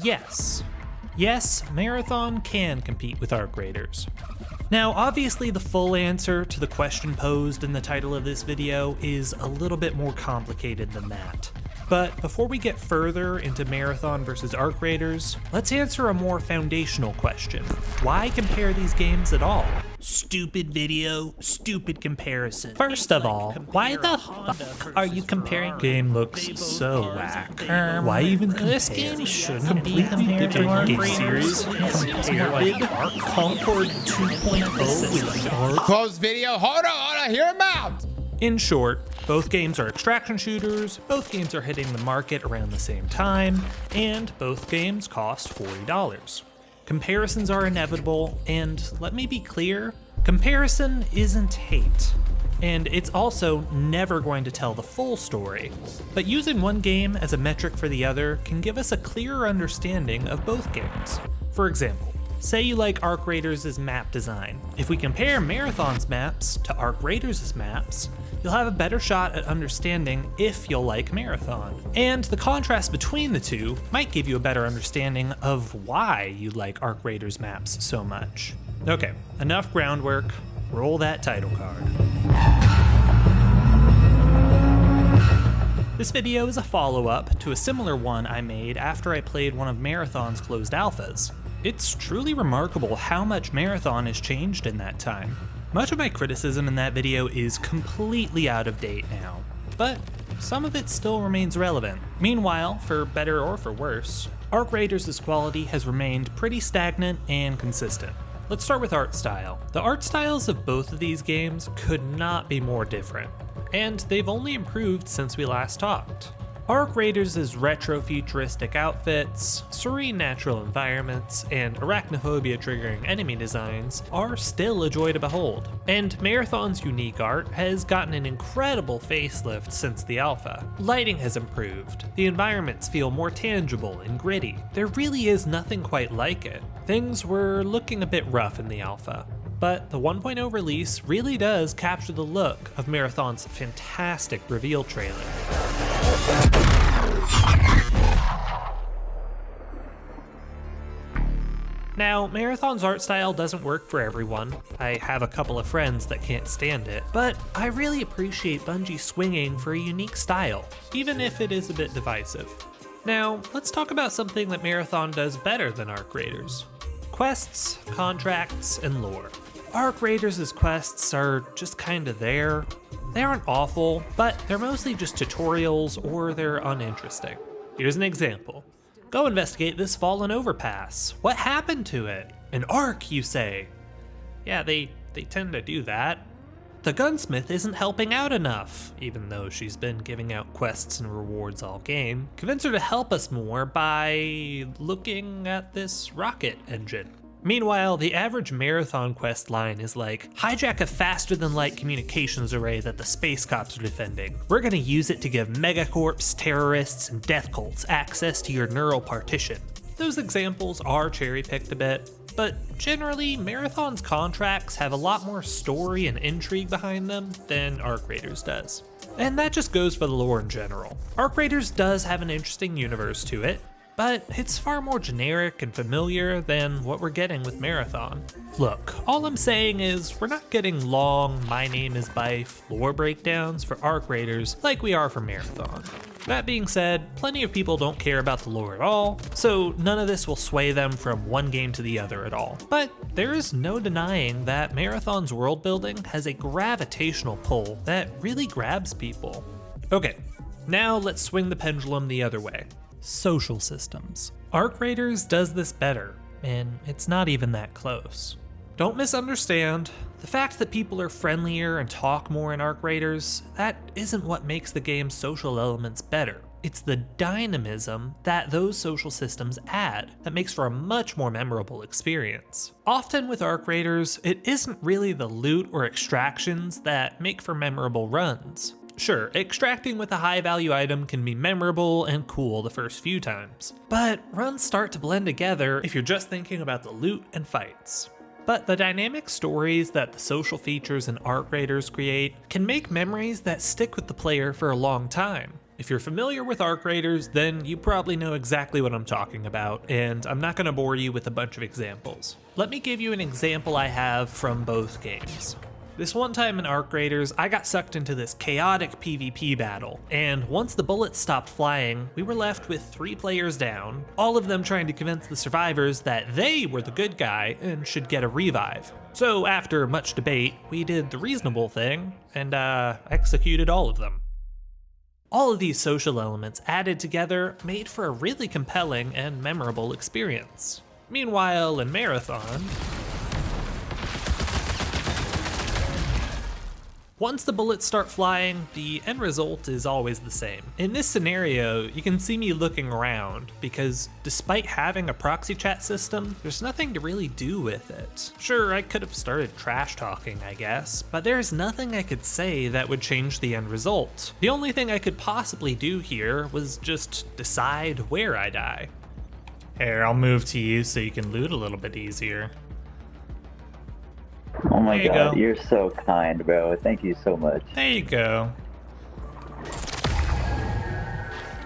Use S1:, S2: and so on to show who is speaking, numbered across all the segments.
S1: yes. Yes, Marathon can compete with Arc Raiders. Now, obviously the full answer to the question posed in the title of this video is a little bit more complicated than that. But before we get further into Marathon versus Arc Raiders, let's answer a more foundational question. Why compare these games at all? Stupid video, stupid comparison. First of all, why the fuck are you comparing? Game looks so whack. Why even compare? This game shouldn't be compared to Arc Raiders series. Compared Concord 2.0 with Arc.
S2: Close video. Hold on, hear him out.
S1: In short, both games are extraction shooters, both games are hitting the market around the same time, and both games cost $40. Comparisons are inevitable, and let me be clear, comparison isn't hate. And it's also never going to tell the full story. But using one game as a metric for the other can give us a clearer understanding of both games. For example, say you like Arc Raiders' map design. If we compare Marathon's maps to Arc Raiders' maps, you'll have a better shot at understanding if you'll like Marathon. And the contrast between the two might give you a better understanding of why you like Arc Raiders maps so much. Okay, enough groundwork, roll that title card. This video is a follow-up to a similar one I made after I played one of Marathon's closed alphas. It's truly remarkable how much Marathon has changed in that time. Much of my criticism in that video is completely out of date now, but some of it still remains relevant. Meanwhile, for better or for worse, Arc Raiders' quality has remained pretty stagnant and consistent. Let's start with art style. The art styles of both of these games could not be more different, and they've only improved since we last talked. Arc Raiders' retro-futuristic outfits, serene natural environments, and arachnophobia-triggering enemy designs are still a joy to behold. And Marathon's unique art has gotten an incredible facelift since the alpha. Lighting has improved, the environments feel more tangible and gritty. There really is nothing quite like it. Things were looking a bit rough in the alpha, but the 1.0 release really does capture the look of Marathon's fantastic reveal trailer. Now, Marathon's art style doesn't work for everyone. I have a couple of friends that can't stand it, but I really appreciate Bungie swinging for a unique style, even if it is a bit divisive. Now, let's talk about something that Marathon does better than Arc Raiders: quests, contracts, and lore. Arc Raiders' quests are just kinda there. They aren't awful, but they're mostly just tutorials or they're uninteresting. Here's an example. Go investigate this fallen overpass. What happened to it? An arc, you say? Yeah, they tend to do that. The gunsmith isn't helping out enough, even though she's been giving out quests and rewards all game. Convince her to help us more by looking at this rocket engine. Meanwhile, the average Marathon quest line is like, hijack a faster-than-light communications array that the space cops are defending. We're gonna use it to give megacorps, terrorists, and death cults access to your neural partition. Those examples are cherry-picked a bit, but generally, Marathon's contracts have a lot more story and intrigue behind them than Arc Raiders does. And that just goes for the lore in general. Arc Raiders does have an interesting universe to it, but it's far more generic and familiar than what we're getting with Marathon. Look, all I'm saying is we're not getting long "my name is Bife" lore breakdowns for Arc Raiders like we are for Marathon. That being said, plenty of people don't care about the lore at all, so none of this will sway them from one game to the other at all. But there is no denying that Marathon's world building has a gravitational pull that really grabs people. Okay, now let's swing the pendulum the other way. Social systems. Arc Raiders does this better, and it's not even that close. Don't misunderstand, the fact that people are friendlier and talk more in Arc Raiders, that isn't what makes the game's social elements better. It's the dynamism that those social systems add that makes for a much more memorable experience. Often with Arc Raiders, it isn't really the loot or extractions that make for memorable runs. Sure, extracting with a high-value item can be memorable and cool the first few times, but runs start to blend together if you're just thinking about the loot and fights. But the dynamic stories that the social features in Arc Raiders create can make memories that stick with the player for a long time. If you're familiar with arc raiders, then you probably know exactly what I'm talking about, and I'm not going to bore you with a bunch of examples. Let me give you an example I have from both games. This one time in Arc Raiders, I got sucked into this chaotic PvP battle, and once the bullets stopped flying, we were left with 3 players down, all of them trying to convince the survivors that they were the good guy and should get a revive. So after much debate, we did the reasonable thing and executed all of them. All of these social elements added together made for a really compelling and memorable experience. Meanwhile, in Marathon, once the bullets start flying, the end result is always the same. In this scenario, you can see me looking around, because despite having a proxy chat system, there's nothing to really do with it. Sure, I could have started trash talking, I guess, but there's nothing I could say that would change the end result. The only thing I could possibly do here was just decide where I die. Here, I'll move to you so you can loot a little bit easier.
S3: Oh my god,
S1: go.
S3: you're so kind, bro. Thank you so much.
S1: There you go.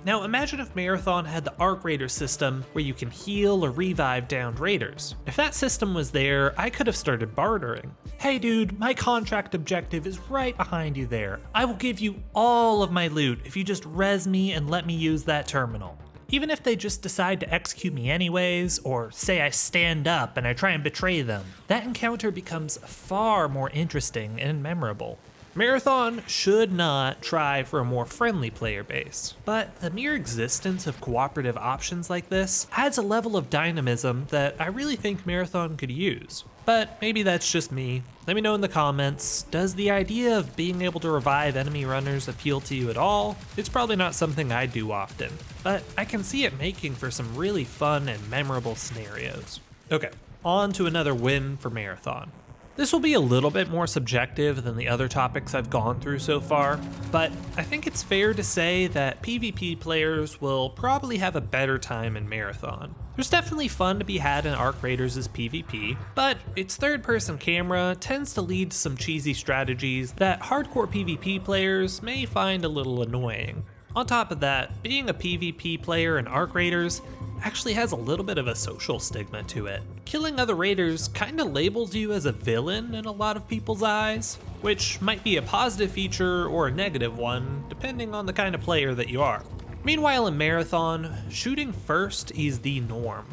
S1: Now imagine if Marathon had the Arc Raider system where you can heal or revive downed raiders. If that system was there, I could have started bartering. Hey dude, my contract objective is right behind you there. I will give you all of my loot if you just res me and let me use that terminal. Even if they just decide to execute me anyways, or say I stand up and I try and betray them, that encounter becomes far more interesting and memorable. Marathon should not try for a more friendly player base, but the mere existence of cooperative options like this adds a level of dynamism that I really think Marathon could use. But maybe that's just me. Let me know in the comments, does the idea of being able to revive enemy runners appeal to you at all? It's probably not something I do often, but I can see it making for some really fun and memorable scenarios. Okay, on to another win for Marathon. This will be a little bit more subjective than the other topics I've gone through so far, but I think it's fair to say that PvP players will probably have a better time in Marathon. There's definitely fun to be had in Arc Raiders' PvP, but its third-person camera tends to lead to some cheesy strategies that hardcore PvP players may find a little annoying. On top of that, being a PvP player in Arc Raiders actually has a little bit of a social stigma to it. Killing other raiders kinda labels you as a villain in a lot of people's eyes, which might be a positive feature or a negative one, depending on the kind of player that you are. Meanwhile in Marathon, shooting first is the norm.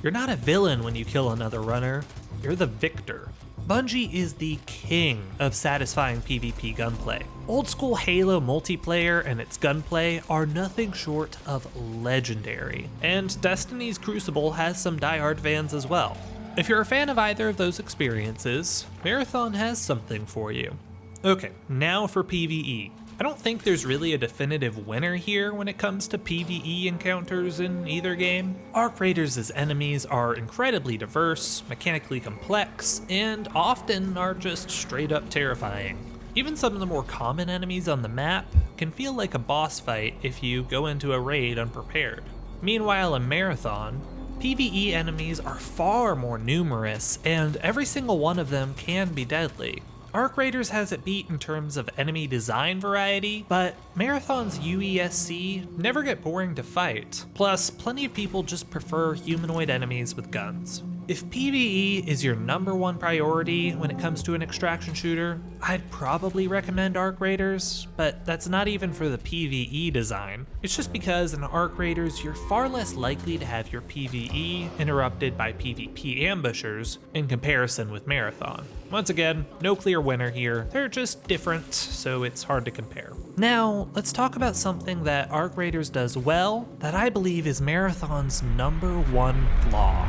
S1: You're not a villain when you kill another runner, you're the victor. Bungie is the king of satisfying PvP gunplay. Old school Halo multiplayer and its gunplay are nothing short of legendary, and Destiny's Crucible has some diehard fans as well. If you're a fan of either of those experiences, Marathon has something for you. Okay, now for PvE. I don't think there's really a definitive winner here when it comes to PvE encounters in either game. Arc Raiders' enemies are incredibly diverse, mechanically complex, and often are just straight up terrifying. Even some of the more common enemies on the map can feel like a boss fight if you go into a raid unprepared. Meanwhile in Marathon, PvE enemies are far more numerous, and every single one of them can be deadly. Arc Raiders has it beat in terms of enemy design variety, but Marathon's UESC never get boring to fight. Plus, plenty of people just prefer humanoid enemies with guns. If PvE is your #1 priority when it comes to an extraction shooter, I'd probably recommend Arc Raiders, but that's not even for the PvE design. It's just because in Arc Raiders, you're far less likely to have your PvE interrupted by PvP ambushers in comparison with Marathon. Once again, no clear winner here, they're just different, so it's hard to compare. Now, let's talk about something that Arc Raiders does well that I believe is Marathon's #1 flaw.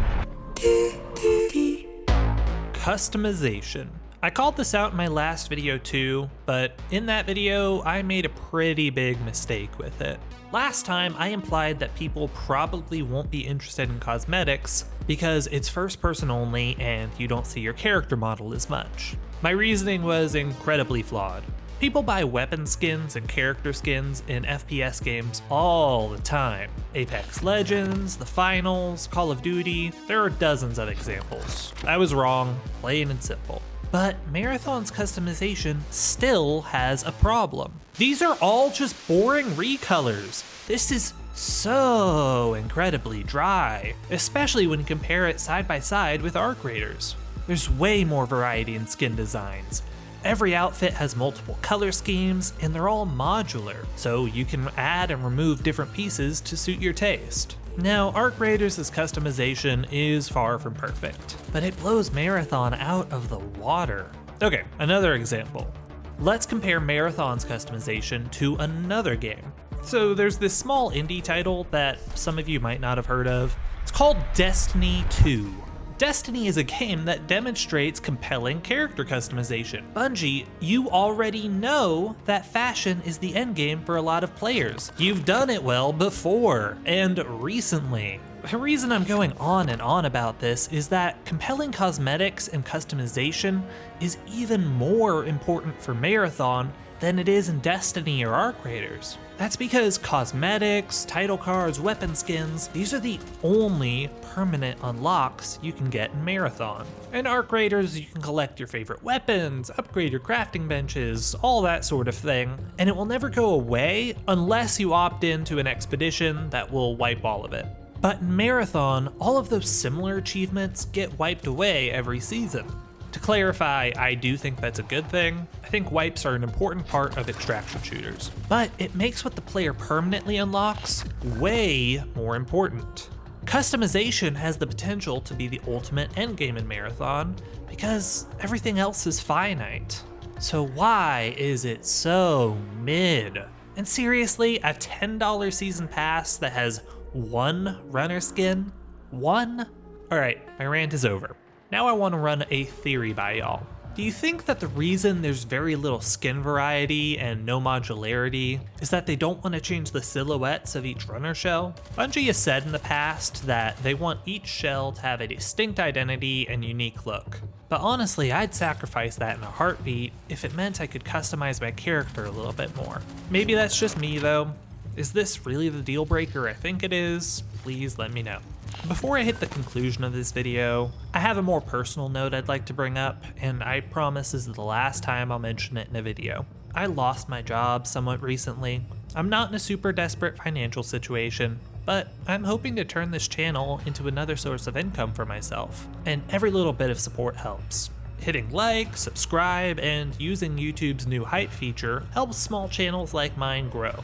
S1: Customization. I called this out in my last video too, but in that video, I made a pretty big mistake with it. Last time, I implied that people probably won't be interested in cosmetics because it's first person only and you don't see your character model as much. My reasoning was incredibly flawed. People buy weapon skins and character skins in FPS games all the time. Apex Legends, The Finals, Call of Duty, there are dozens of examples. I was wrong, plain and simple. But Marathon's customization still has a problem. These are all just boring recolors. This is so incredibly dry, especially when you compare it side by side with Arc Raiders. There's way more variety in skin designs. Every outfit has multiple color schemes, and they're all modular, so you can add and remove different pieces to suit your taste. Now, Arc Raiders' customization is far from perfect, but it blows Marathon out of the water. Okay, another example. Let's compare Marathon's customization to another game. So there's this small indie title that some of you might not have heard of. It's called Destiny 2. Destiny is a game that demonstrates compelling character customization. Bungie, you already know that fashion is the endgame for a lot of players. You've done it well before and recently. The reason I'm going on and on about this is that compelling cosmetics and customization is even more important for Marathon than it is in Destiny or Arc Raiders. That's because cosmetics, title cards, weapon skins, these are the only permanent unlocks you can get in Marathon. In Arc Raiders, you can collect your favorite weapons, upgrade your crafting benches, all that sort of thing, and it will never go away unless you opt into an expedition that will wipe all of it. But in Marathon, all of those similar achievements get wiped away every season. To clarify, I do think that's a good thing. I think wipes are an important part of extraction shooters, but it makes what the player permanently unlocks way more important. Customization has the potential to be the ultimate endgame in Marathon because everything else is finite. So why is it so mid? And seriously, a $10 season pass that has one runner skin? One? Alright, my rant is over. Now I want to run a theory by y'all. Do you think that the reason there's very little skin variety and no modularity is that they don't want to change the silhouettes of each runner shell? Bungie has said in the past that they want each shell to have a distinct identity and unique look. But honestly, I'd sacrifice that in a heartbeat if it meant I could customize my character a little bit more. Maybe that's just me though. Is this really the deal breaker I think it is? Please let me know. Before I hit the conclusion of this video, I have a more personal note I'd like to bring up, and I promise this is the last time I'll mention it in a video. I lost my job somewhat recently. I'm not in a super desperate financial situation, but I'm hoping to turn this channel into another source of income for myself, and every little bit of support helps. Hitting like, subscribe, and using YouTube's new hype feature helps small channels like mine grow.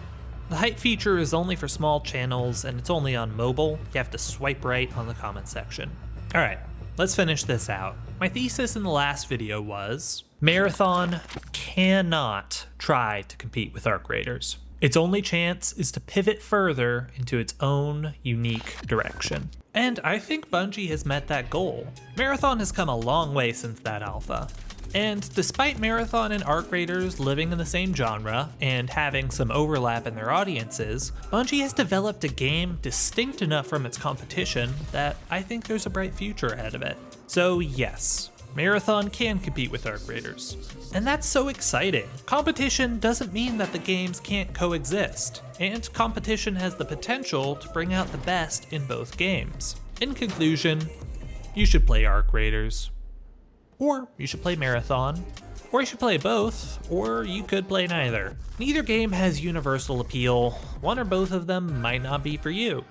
S1: The hype feature is only for small channels and it's only on mobile. You have to swipe right on the comment section. Alright, let's finish this out. My thesis in the last video was, Marathon cannot try to compete with Arc Raiders. Its only chance is to pivot further into its own unique direction. And I think Bungie has met that goal. Marathon has come a long way since that alpha. And despite Marathon and Arc Raiders living in the same genre and having some overlap in their audiences, Bungie has developed a game distinct enough from its competition that I think there's a bright future ahead of it. So yes, Marathon can compete with Arc Raiders. And that's so exciting. Competition doesn't mean that the games can't coexist, and competition has the potential to bring out the best in both games. In conclusion, you should play Arc Raiders. Or you should play Marathon, or you should play both, or you could play neither. Neither game has universal appeal, one or both of them might not be for you.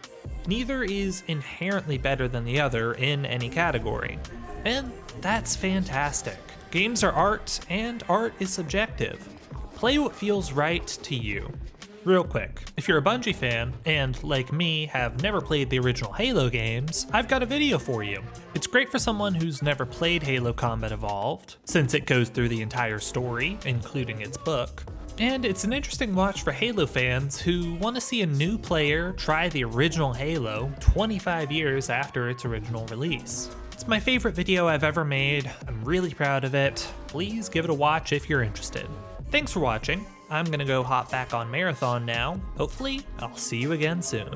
S1: Neither is inherently better than the other in any category, and that's fantastic. Games are art, and art is subjective. Play what feels right to you. Real quick, if you're a Bungie fan, and like me, have never played the original Halo games, I've got a video for you. It's great for someone who's never played Halo Combat Evolved, since it goes through the entire story, including its book. And it's an interesting watch for Halo fans who want to see a new player try the original Halo 25 years after its original release. It's my favorite video I've ever made. I'm really proud of it. Please give it a watch if you're interested. Thanks for watching. I'm gonna go hop back on Marathon now. Hopefully, I'll see you again soon.